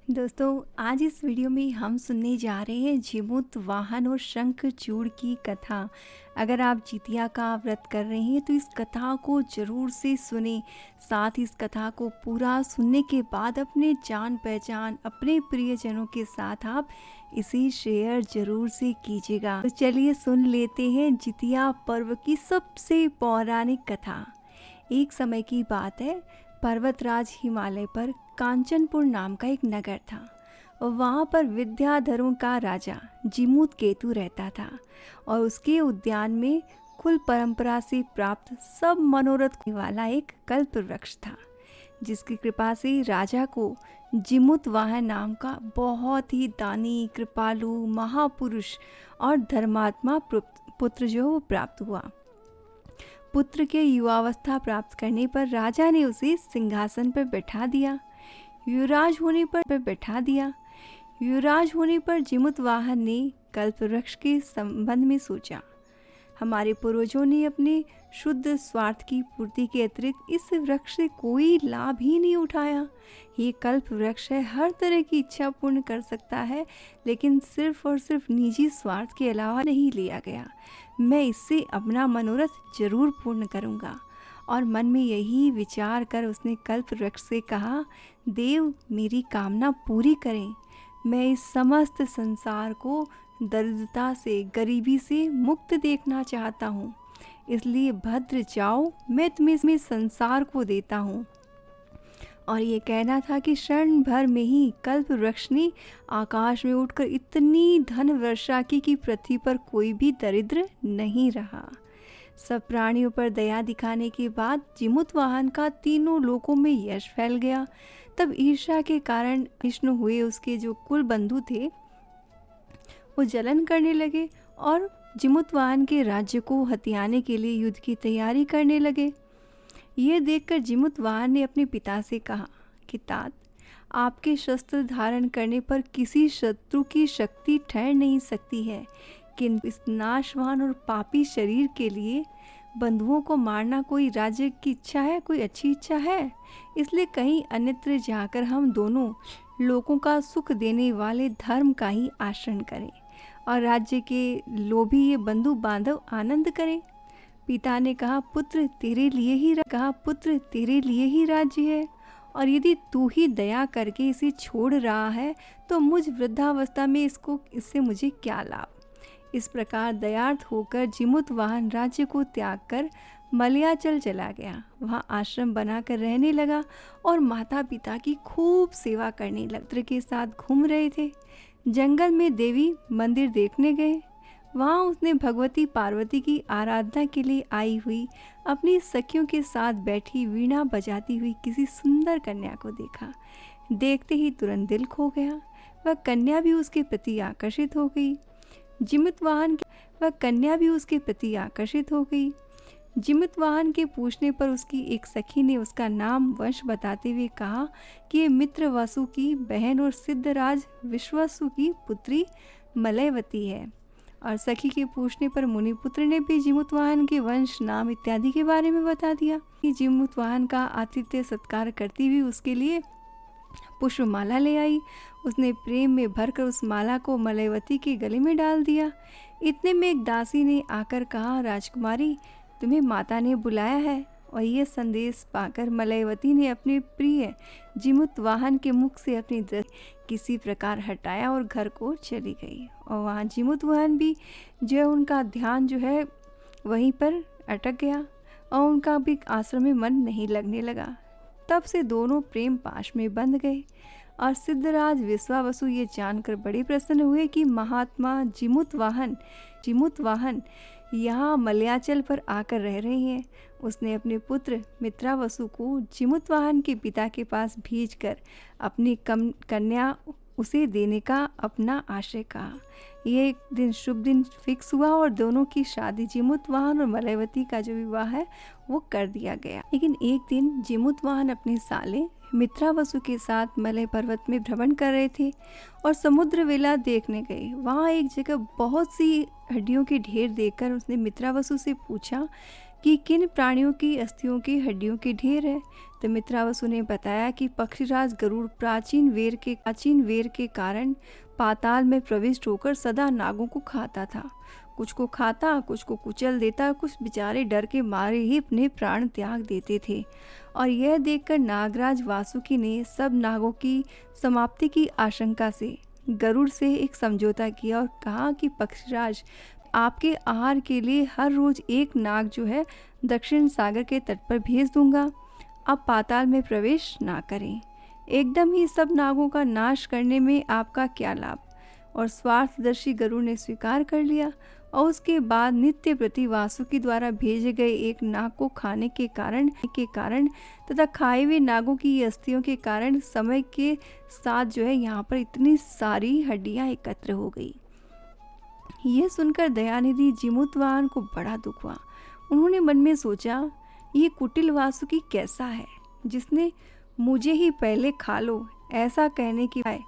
दोस्तों, आज इस वीडियो में हम सुनने जा रहे हैं जीमूत वाहन और शंखचूड़ की कथा। अगर आप जितिया का व्रत कर रहे हैं तो इस कथा को ज़रूर से सुने। साथ ही इस कथा को पूरा सुनने के बाद अपने जान पहचान अपने प्रियजनों के साथ आप इसे शेयर ज़रूर से कीजिएगा। तो चलिए सुन लेते हैं जितिया पर्व की सबसे पौराणिक कथा। एक समय की बात है, पर्वतराज हिमालय पर कांचनपुर नाम का एक नगर था और वहाँ पर विद्याधरों का राजा जीमूत केतु रहता था और उसके उद्यान में कुल परंपरा से प्राप्त सब मनोरथ वाला एक कल्प वृक्ष था, जिसकी कृपा से राजा को जीमूत वाहन नाम का बहुत ही दानी, कृपालु, महापुरुष और धर्मात्मा पुत्र जो प्राप्त हुआ। पुत्र के युवावस्था प्राप्त करने पर राजा ने उसे सिंहासन पर बैठा दिया। युवराज होने पर जीमूत वाहन ने कल्प वृक्ष के संबंध में सोचा। हमारे पूर्वजों ने अपने शुद्ध स्वार्थ की पूर्ति के अतिरिक्त इस वृक्ष से कोई लाभ ही नहीं उठाया। ये कल्प वृक्ष है, हर तरह की इच्छा पूर्ण कर सकता है, लेकिन सिर्फ और सिर्फ निजी स्वार्थ के अलावा नहीं लिया गया। मैं इससे अपना मनोरथ जरूर पूर्ण करूँगा। और मन में यही विचार कर उसने कल्प वृक्ष से कहा, देव मेरी कामना पूरी करें। मैं इस समस्त संसार को दरिद्रता से, गरीबी से मुक्त देखना चाहता हूँ, इसलिए भद्र जाओ, मैं तुम्हें इसमें संसार को देता हूँ। और ये कहना था कि क्षण भर में ही कल्प वृक्ष ने आकाश में उठकर इतनी धन वर्षा की कि पृथ्वी पर कोई भी दरिद्र नहीं रहा। सब प्राणियों पर दया दिखाने के बाद जीमूत वाहन का तीनों लोकों में यश फैल गया। तब ईर्ष्या के कारण विष्णु हुए उसके जो कुल बंधु थे वो जलन करने लगे और जीमूत वाहन के राज्य को हथियाने के लिए युद्ध की तैयारी करने लगे। ये देखकर जीमूत वाहन ने अपने पिता से कहा कि तात, आपके शस्त्र धारण करने पर किसी शत्रु की शक्ति ठहर नहीं सकती है, किंतु इस नाशवान और पापी शरीर के लिए बंधुओं को मारना कोई राज्य की इच्छा है, कोई अच्छी इच्छा है? इसलिए कहीं अन्यत्र जाकर हम दोनों लोगों का सुख देने वाले धर्म का ही आचरण करें और राज्य के लोभी ये बंधु बांधव आनंद करें। पिता ने कहा, पुत्र तेरे लिए ही राज्य है, और यदि तू ही दया करके इसे छोड़ रहा है तो मुझ वृद्धावस्था में इससे मुझे क्या लाभ। इस प्रकार दयार्थ होकर जीमूत वाहन राज्य को त्याग कर मलयाचल चला गया। वहाँ आश्रम बनाकर रहने लगा और माता पिता की खूब सेवा करने लगा। पुत्र के साथ घूम रहे थे। जंगल में देवी मंदिर देखने गए। वहाँ उसने भगवती पार्वती की आराधना के लिए आई हुई अपनी सखियों के साथ बैठी वीणा बजाती हुई किसी सुंदर कन्या को देखा। देखते ही तुरंत दिल खो गया। वह कन्या भी उसके प्रति आकर्षित हो गई। जीमूत वाहन के पूछने पर उसकी एक सखी ने उसका नाम वंश बताते हुए कहा कि ये मित्र वसु की बहन और सिद्धराज विश्वासु की पुत्री मलयवती है। और सखी के पूछने पर मुनिपुत्र ने भी जीमूत वाहन के वंश, नाम इत्यादि के बारे में बता दिया। जीमूत वाहन का आतिथ्य सत्कार करती हुई उसके लिए पुष्पमाला ले आई। उसने प्रेम में भरकर उस माला को मलयवती के गले में डाल दिया। इतने में एक दासी ने आकर कहा, राजकुमारी तुम्हें माता ने बुलाया है। और ये संदेश पाकर मलयवती ने अपने प्रिय जीमूत वाहन के मुख से अपनी दृष्टि किसी प्रकार हटाया और घर को चली गई। और वहाँ जीमूत वाहन भी जो है, उनका ध्यान जो है वहीं पर अटक गया और उनका भी आश्रम में मन नहीं लगने लगा। तब से दोनों प्रेम पाश में बंध गए। और सिद्धराज विश्वावसु ये जानकर बड़े प्रसन्न हुए कि महात्मा जीमूत वाहन यहाँ मलयाचल पर आकर रह रहे हैं। उसने अपने पुत्र मित्रावसु को जीमूत वाहन के पिता के पास भेजकर अपनी कन्या उसे देने का अपना आशय कहा। ये एक दिन शुभ दिन फिक्स हुआ और दोनों की शादी, जीमूत वाहन और मलयवती का जो विवाह है वो कर दिया गया। लेकिन एक दिन जीमूत वाहन अपने साले मित्रावसु के साथ मलय पर्वत में भ्रमण कर रहे थे और समुद्र वेला देखने गए। वहाँ एक जगह बहुत सी हड्डियों के ढेर देखकर उसने मित्रावसु से पूछा कि किन प्राणियों की अस्थियों की हड्डियों के ढेर है। तो मित्रावसु ने बताया कि पक्षीराज गरुड़ प्राचीन वेर के कारण पाताल में प्रविष्ट होकर सदा नागों को खाता था। कुछ को खाता, कुछ को कुचल देता, कुछ बेचारे डर के मारे ही अपने प्राण त्याग देते थे। और यह देखकर नागराज वासुकी ने सब नागों की समाप्ति की आशंका से गरुड़ से एक समझौता किया और कहा कि पक्षीराज, आपके आहार के लिए हर रोज एक नाग जो है दक्षिण सागर के तट पर भेज दूंगा। आप पाताल में प्रवेश ना करें। एकदम ही सब नागों का नाश करने में आपका क्या लाभ। और स्वार्थदर्शी गरुड़ ने स्वीकार कर लिया और उसके बाद नित्य प्रति वासुकी द्वारा भेजे गए एक नाग को खाने के कारण तथा खाए हुए नागों की अस्थियों के कारण समय के साथ जो है यहाँ पर इतनी सारी हड्डियाँ एकत्र हो गई। यह सुनकर दयानिधि जिमुतवाहन को बड़ा दुख हुआ। उन्होंने मन में सोचा, ये कुटिल वासुकी कैसा है जिसने मुझे ही पहले खा लो ऐसा कहने की बजाय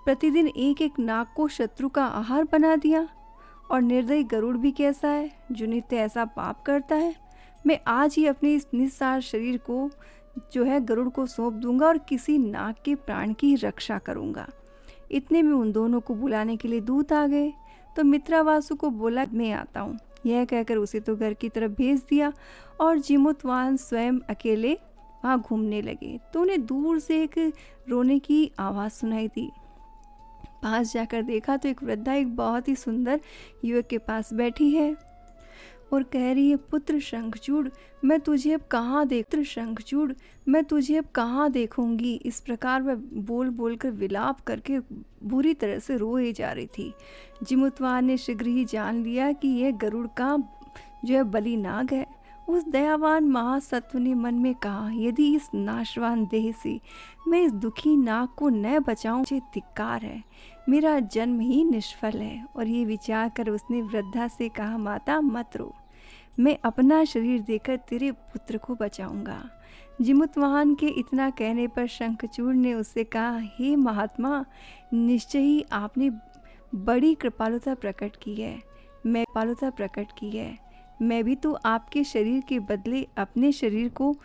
प्रतिदिन एक एक नाग को शत्रु का आहार बना दिया। और निर्दयी गरुड़ भी कैसा है जो नित्य ऐसा पाप करता है। मैं आज ही अपने इस निस्सार शरीर को जो है गरुड़ को सौंप दूंगा और किसी नाग के प्राण की रक्षा करूंगा। इतने में उन दोनों को बुलाने के लिए दूत आ गए। तो मित्रावासु को बोला, मैं आता हूँ। यह कहकर उसे तो घर की तरफ भेज दिया और जिमुतवाहन स्वयं अकेले वहाँ घूमने लगे। तो उन्हें दूर से एक रोने की आवाज़ सुनाई दी। पास जाकर देखा तो एक वृद्धा एक बहुत ही सुंदर युवक के पास बैठी है और कह रही है, पुत्र शंखचूड़, मैं तुझे अब कहाँ देखूंगी। इस प्रकार वह बोल बोल कर विलाप करके बुरी तरह से रोए जा रही थी। जिमुतवाहन ने शीघ्र ही जान लिया कि यह गरुड़ का जो है बलि नाग है। उस दयावान महासत्व ने मन में कहा, यदि इस नाशवान देह से मैं इस दुखी नाग को न बचाऊं, मुझे धिक्कार है, मेरा जन्म ही निष्फल है। और ये विचार कर उसने वृद्धा से कहा, माता मत रो, मैं अपना शरीर देकर तेरे पुत्र को बचाऊंगा। जिमुतवाहन के इतना कहने पर शंखचूड़ ने उससे कहा, हे महात्मा, निश्चय ही आपने बड़ी कृपालुता प्रकट की है। मैं भी तो आपके शरीर के बदले अपने शरीर को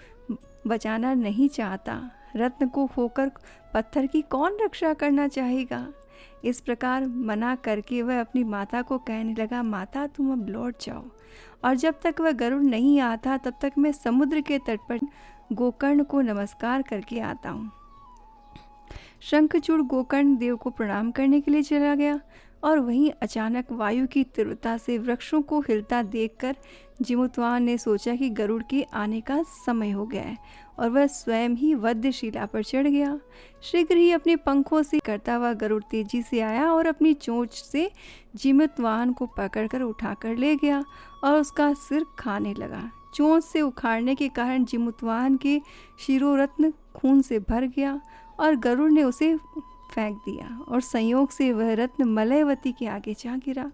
बचाना नहीं चाहता। रत्न को खोकर पत्थर की कौन रक्षा करना चाहेगा। इस प्रकार मना करके वह अपनी माता को कहने लगा, माता तुम अब लौट जाओ, और जब तक वह गरुड़ नहीं आता तब तक मैं समुद्र के तट पर गोकर्ण को नमस्कार करके आता हूँ। शंखचूड़ गोकर्ण देव को प्रणाम करने के लिए चला गया और वहीं अचानक वायु की तीव्रता से वृक्षों को हिलता देखकर जिमुतवाहन ने सोचा कि गरुड़ के आने का समय हो गया है और वह स्वयं ही वध्यशिला पर चढ़ गया। शीघ्र ही अपने पंखों से करता हुआ गरुड़ तेजी से आया और अपनी चोंच से जिमुतवाहन को पकड़कर उठाकर ले गया और उसका सिर खाने लगा। चोंच से उखाड़ने के कारण जिमुतवाहन के शिरोरत्न खून से भर गया और गरुड़ ने उसे फेंक दिया और संयोग से वह रत्न मलयवती के आगे जा गिरा।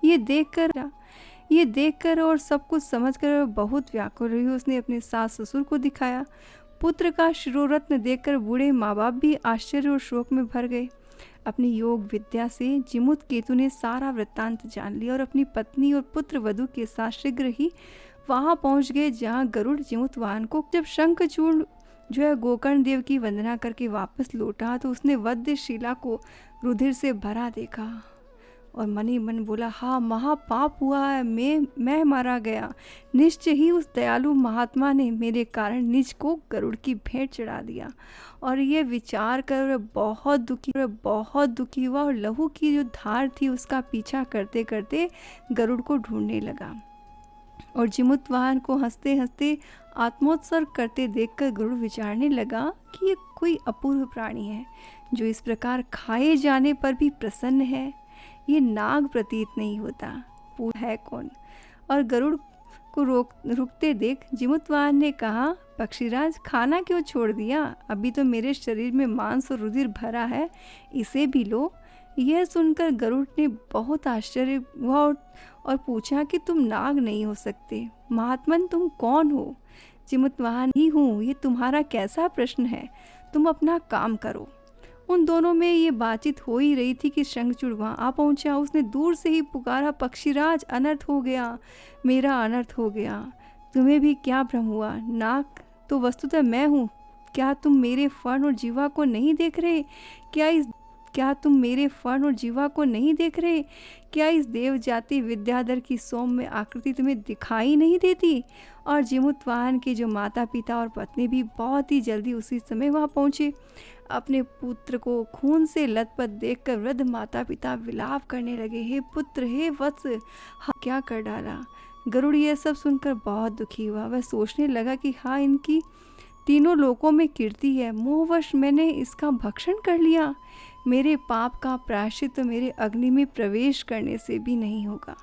ये देखकर और सब कुछ समझकर बहुत व्याकुल हुई। उसने अपने सास ससुर को दिखाया। पुत्र का शिरोरत्न देखकर बूढ़े माँ बाप भी आश्चर्य और शोक में भर गए। अपनी योग विद्या से जिमुत केतु ने सारा वृत्तांत जान लिया और अपनी पत्नी और पुत्र वधू के साथ शीघ्र ही वहां पहुंच गए जहां गरुड़ जिमुतवाहन को जब शंखचूड़ जो है गोकर्ण देव की वंदना करके वापस लौटा तो उसने वध्यशिला को रुधिर से भरा देखा और मन ही मन बोला, हाँ महापाप हुआ है, मैं मारा गया। निश्चय ही उस दयालु महात्मा ने मेरे कारण निज को गरुड़ की भेंट चढ़ा दिया। और ये विचार कर वह बहुत दुखी हुआ और लहू की जो धार थी उसका पीछा करते करते गरुड़ को ढूंढने लगा। और जिमुतवाहन को हंसते हंसते आत्मोत्सर्ग करते देखकर गरुड़ विचारने लगा कि ये कोई अपूर्व प्राणी है जो इस प्रकार खाए जाने पर भी प्रसन्न है। ये नाग प्रतीत नहीं होता, है कौन। और गरुड़ को रुकते देख जिमुतवाहन ने कहा, पक्षीराज खाना क्यों छोड़ दिया, अभी तो मेरे शरीर में मांस और रुधिर भरा है, इसे भी लो। यह सुनकर गरुड़ ने बहुत आश्चर्य हुआ और पूछा कि तुम नाग नहीं हो सकते, महात्मन तुम कौन हो। जिमुतवाहन ही हूँ, ये तुम्हारा कैसा प्रश्न है, तुम अपना काम करो। उन दोनों में ये बातचीत हो ही रही थी कि शंखचूड़ वहाँ आ पहुँचा। उसने दूर से ही पुकारा, पक्षीराज अनर्थ हो गया, मेरा अनर्थ हो गया। तुम्हें भी क्या भ्रम हुआ? नाग तो वस्तुतः मैं हूँ। क्या तुम मेरे फण और जीवा को नहीं देख रहे? क्या तुम मेरे फण और जीवा को नहीं देख रहे? क्या इस देव जाति विद्याधर की सौम्य आकृति तुम्हें दिखाई नहीं देती? और जिमुतवाहन के जो माता पिता और पत्नी भी बहुत ही जल्दी उसी समय वहाँ पहुँचे। अपने पुत्र को खून से लथपथ देखकर वृद्ध माता पिता विलाप करने लगे, हे पुत्र, हे वत्स, क्या कर डाला। गरुड़ यह सब सुनकर बहुत दुखी हुआ। वह सोचने लगा कि हाँ, इनकी तीनों लोकों में कीर्ति है, मोहवश मैंने इसका भक्षण कर लिया। मेरे पाप का प्रायश्चित तो मेरे अग्नि में प्रवेश करने से भी नहीं होगा।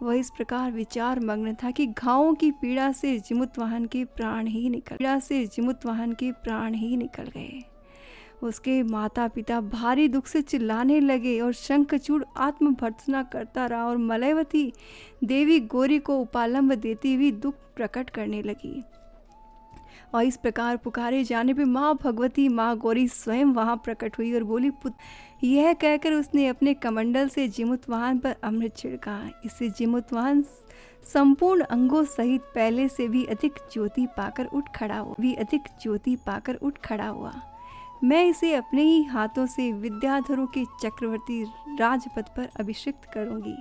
वह इस प्रकार विचार मग्न था कि घावों की पीड़ा से जिमुतवाहन के प्राण ही निकल गए। उसके माता पिता भारी दुख से चिल्लाने लगे और शंखचूड़ आत्मभर्त्सना करता रहा और मलयवती देवी गौरी को उपालंब देती हुई दुख प्रकट करने लगी। और इस प्रकार पुकारे जाने पे माँ भगवती, माँ गौरी स्वयं वहाँ प्रकट हुई और बोली, पुत्र। यह कहकर उसने अपने कमंडल से जिमुतवाहन पर अमृत छिड़का। इससे जिमुतवाहन संपूर्ण अंगों सहित पहले से भी अधिक ज्योति पाकर उठ खड़ा हुआ। मैं इसे अपने ही हाथों से विद्याधरों के चक्रवर्ती राजपद पर अभिषिक्त करूंगी।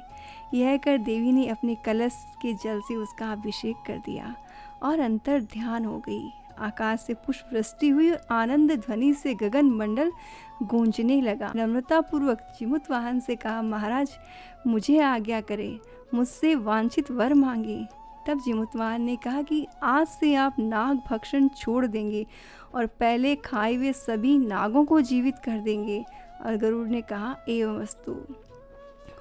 यह कर देवी ने अपने कलश के जल से उसका अभिषेक कर दिया और अंतर ध्यान हो गई। आकाश से पुष्प वृष्टि हुई और आनंद ध्वनि से गगन मंडल गूंजने लगा। नम्रता पूर्वक जिमुतवाहन से कहा, महाराज, मुझे आज्ञा करें, मुझसे वांछित वर मांगे। तब जिमुतवाहन ने कहा कि आज से आप नाग भक्षण छोड़ देंगे और पहले खाए हुए सभी नागों को जीवित कर देंगे। और गरुड़ ने कहा, एवं अस्तु।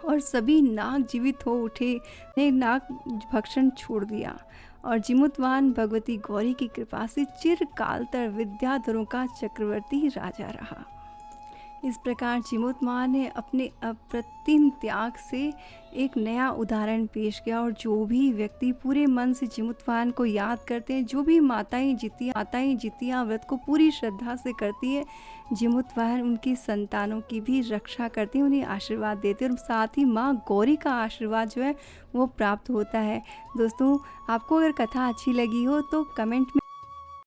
और सभी नाग जीवित हो उठे, ने नाग भक्षण छोड़ दिया और जिमुतवाहन भगवती गौरी की कृपा से चिरकाल तक विद्याधरों का चक्रवर्ती राजा रहा। इस प्रकार जिमुतवाहन ने अपने अप्रतिम त्याग से एक नया उदाहरण पेश किया। और जो भी व्यक्ति पूरे मन से जिमुतवाहन को याद करते हैं, जो भी माताएं जितिया व्रत को पूरी श्रद्धा से करती है, जिमुतवाहन उनकी संतानों की भी रक्षा करती हैं, उन्हें आशीर्वाद देते हैं और साथ ही माँ गौरी का आशीर्वाद जो है वो प्राप्त होता है। दोस्तों, आपको अगर कथा अच्छी लगी हो तो कमेंट में